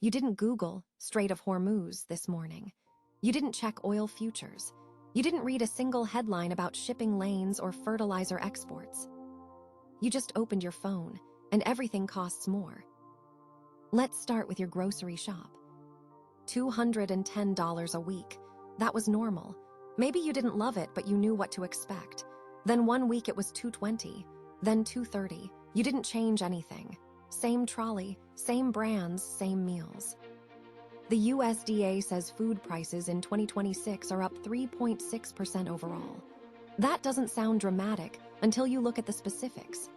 You didn't Google Strait of Hormuz this morning. You didn't check oil futures. You didn't read a single headline about shipping lanes or fertilizer exports. You just opened your phone, and everything costs more. Let's start with your grocery shop. $210 a week. That was normal. Maybe you didn't love it, but you knew what to expect. Then one week it was $220, then $230. You didn't change anything. Same trolley, same brands, same meals. The USDA says food prices in 2026 are up 3.6% overall. That doesn't sound dramatic until you look at the specifics.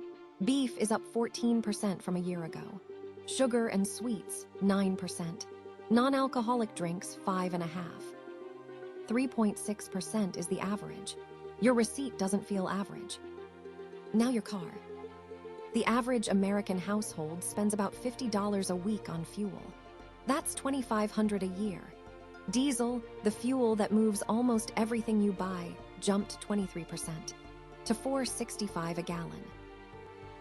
Beef is up 14% from a year ago. Sugar and sweets, 9%. Non-alcoholic drinks, 5.5%. 3.6% is the average. Your receipt doesn't feel average. Now your car. The average American household spends about $50 a week on fuel. That's $2,500 a year. Diesel, the fuel that moves almost everything you buy, jumped 23% to $4.65 a gallon.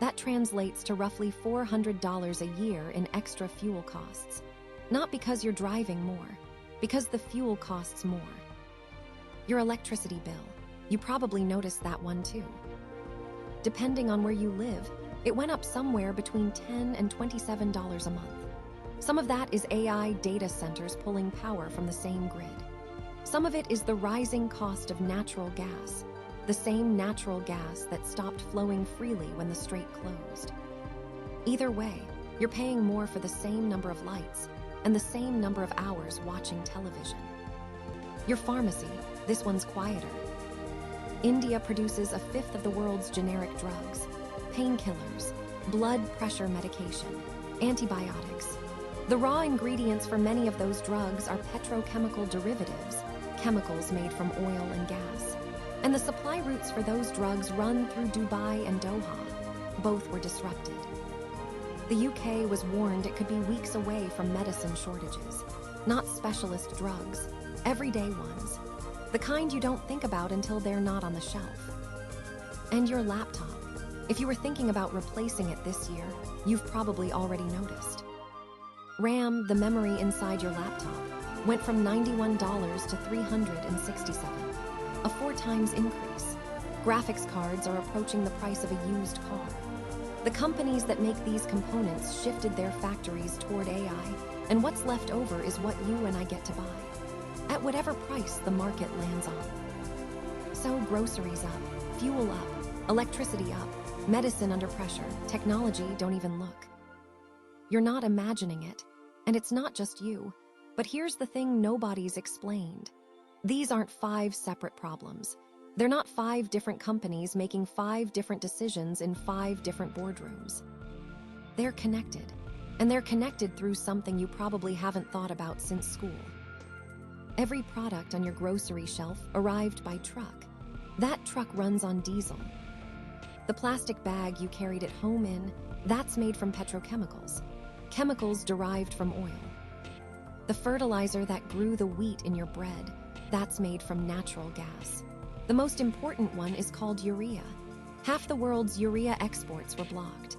That translates to roughly $400 a year in extra fuel costs. Not because you're driving more, because the fuel costs more. Your electricity bill, you probably noticed that one too. Depending on where you live, it went up somewhere between $10 and $27 a month. Some of that is AI data centers pulling power from the same grid. Some of it is the rising cost of natural gas, the same natural gas that stopped flowing freely when the strait closed. Either way, you're paying more for the same number of lights and the same number of hours watching television. Your pharmacy, this one's quieter. India produces a fifth of the world's generic drugs, painkillers, blood pressure medication, antibiotics. The raw ingredients for many of those drugs are petrochemical derivatives, chemicals made from oil and gas. And the supply routes for those drugs run through Dubai and Doha. Both were disrupted. The UK was warned it could be weeks away from medicine shortages, not specialist drugs, everyday ones, the kind you don't think about until they're not on the shelf. And your laptop. If you were thinking about replacing it this year, you've probably already noticed. RAM, the memory inside your laptop, went from $91 to $367, a 4 times increase. Graphics cards are approaching the price of a used car. The companies that make these components shifted their factories toward AI, and what's left over is what you and I get to buy, at whatever price the market lands on. So groceries up, fuel up, electricity up, medicine under pressure, technology, don't even look. You're not imagining it, and it's not just you. But here's the thing nobody's explained. These aren't 5 separate problems. They're not 5 different companies making 5 different decisions in 5 different boardrooms. They're connected, and they're connected through something you probably haven't thought about since school. Every product on your grocery shelf arrived by truck. That truck runs on diesel. The plastic bag you carried it home in, that's made from petrochemicals, chemicals derived from oil. The fertilizer that grew the wheat in your bread, that's made from natural gas. The most important one is called urea. Half the world's urea exports were blocked.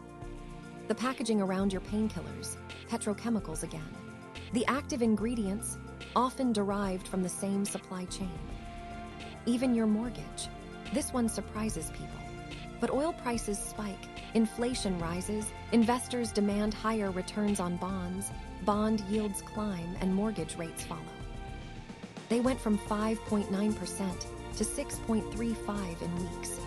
The packaging around your painkillers, petrochemicals again. The active ingredients, often derived from the same supply chain. Even your mortgage. This one surprises people. But oil prices spike, inflation rises, investors demand higher returns on bonds, bond yields climb, and mortgage rates follow. They went from 5.9% to 6.35% in weeks.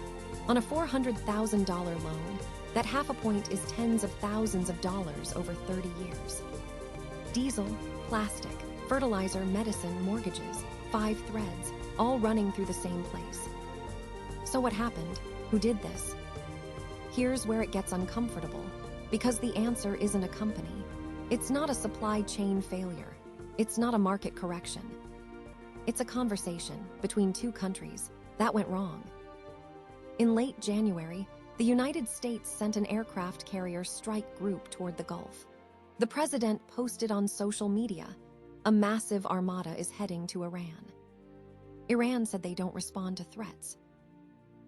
On a $400,000 loan, that half a point is tens of thousands of dollars over 30 years. Diesel, plastic, fertilizer, medicine, mortgages, 5 threads, all running through the same place. So what happened? Who did this? Here's where it gets uncomfortable, because the answer isn't a company. It's not a supply chain failure. It's not a market correction. It's a conversation between 2 countries that went wrong. In late January, the United States sent an aircraft carrier strike group toward the Gulf. The president posted on social media, a massive armada is heading to Iran. Iran said they don't respond to threats.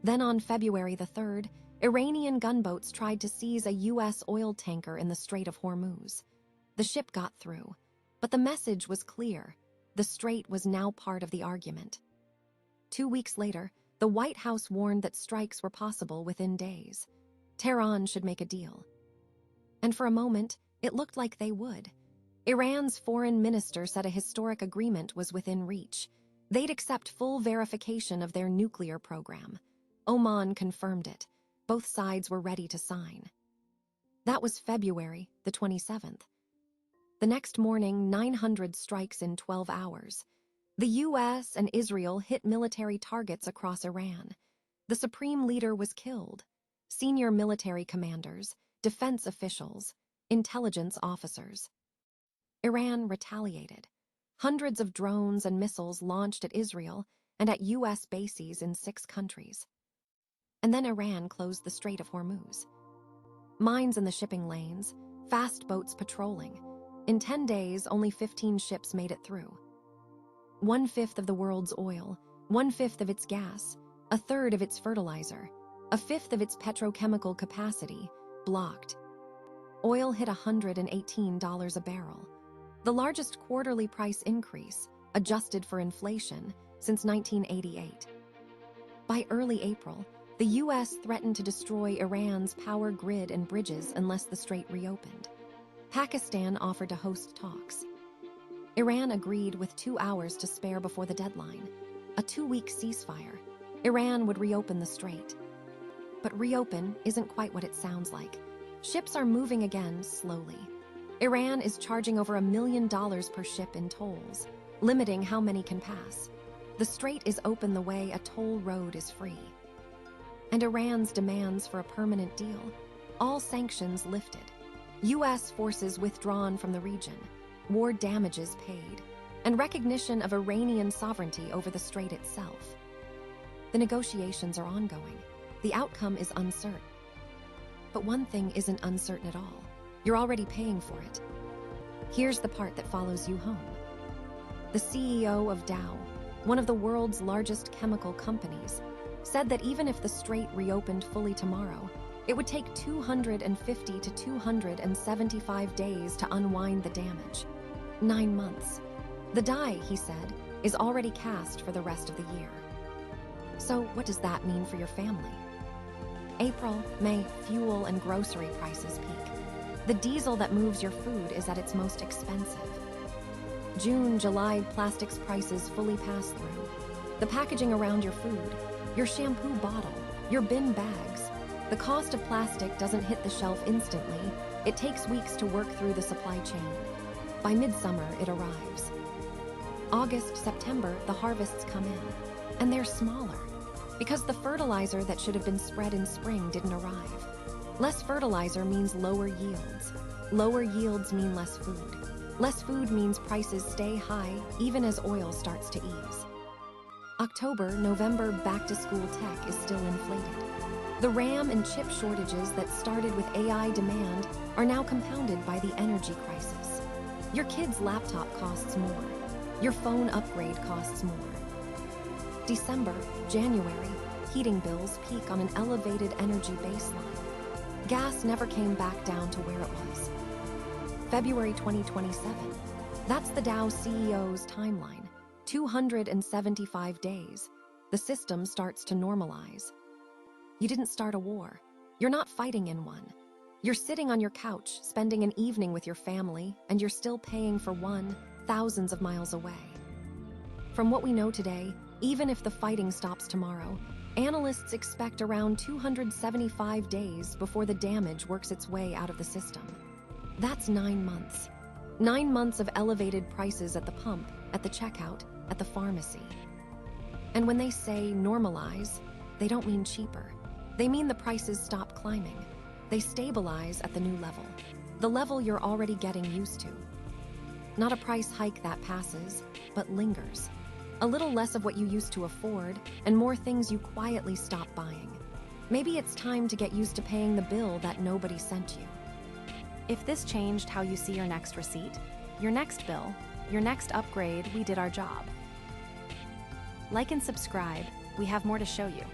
Then on February the 3rd, Iranian gunboats tried to seize a U.S. oil tanker in the Strait of Hormuz. The ship got through, But the message was clear. The strait was now part of the argument. 2 weeks later, the White House warned that strikes were possible within days. Tehran should make a deal. And for a moment, it looked like they would. Iran's foreign minister said a historic agreement was within reach. They'd accept full verification of their nuclear program. Oman confirmed it. Both sides were ready to sign. That was February the 27th. The next morning, 900 strikes in 12 hours. The US and Israel hit military targets across Iran. The supreme leader was killed. Senior military commanders, defense officials, intelligence officers. Iran retaliated. Hundreds of drones and missiles launched at Israel and at US bases in 6 countries. And then Iran closed the Strait of Hormuz. Mines in the shipping lanes, fast boats patrolling. In 10 days, only 15 ships made it through. 1/5 of the world's oil, 1/5 of its gas, 1/3 of its fertilizer, 1/5 of its petrochemical capacity, blocked. Oil hit $118 a barrel, the largest quarterly price increase, adjusted for inflation, since 1988. By early April, the US threatened to destroy Iran's power grid and bridges unless the strait reopened. Pakistan offered to host talks. Iran agreed with 2 hours to spare before the deadline. A 2-week ceasefire. Iran would reopen the strait. But reopen isn't quite what it sounds like. Ships are moving again slowly. Iran is charging over $1 million per ship in tolls, limiting how many can pass. The strait is open the way a toll road is free. And Iran's demands for a permanent deal. All sanctions lifted. US forces withdrawn from the region. War damages paid, and recognition of Iranian sovereignty over the strait itself. The negotiations are ongoing. The outcome is uncertain. But one thing isn't uncertain at all. You're already paying for it. Here's the part that follows you home. The CEO of Dow, one of the world's largest chemical companies, said that even if the strait reopened fully tomorrow, it would take 250 to 275 days to unwind the damage. 9 months. The die, he said, is already cast for the rest of the year. So what does that mean for your family? April, May, fuel and grocery prices peak. The diesel that moves your food is at its most expensive. June, July, plastics prices fully pass through. The packaging around your food, your shampoo bottle, your bin bags. The cost of plastic doesn't hit the shelf instantly. It takes weeks to work through the supply chain. By midsummer, it arrives. August, September, the harvests come in, and they're smaller, because the fertilizer that should have been spread in spring didn't arrive. Less fertilizer means lower yields. Lower yields mean less food. Less food means prices stay high even as oil starts to ease. October, November back-to-school tech is still inflated. The RAM and chip shortages that started with AI demand are now compounded by the energy crisis. Your kid's laptop costs more. Your phone upgrade costs more. December, January, heating bills peak on an elevated energy baseline. Gas never came back down to where it was. February 2027. That's the Dow CEO's timeline. 275 days. The system starts to normalize. You didn't start a war. You're not fighting in one. You're sitting on your couch, spending an evening with your family, and you're still paying for one thousands of miles away. From what we know today, even if the fighting stops tomorrow, analysts expect around 275 days before the damage works its way out of the system. That's 9 months. 9 months of elevated prices at the pump, at the checkout, at the pharmacy. And when they say normalize, they don't mean cheaper. They mean the prices stop climbing. They stabilize at the new level, the level you're already getting used to. Not a price hike that passes, but lingers. A little less of what you used to afford, and more things you quietly stop buying. Maybe it's time to get used to paying the bill that nobody sent you. If this changed how you see your next receipt, your next bill, your next upgrade, we did our job. Like and subscribe, we have more to show you.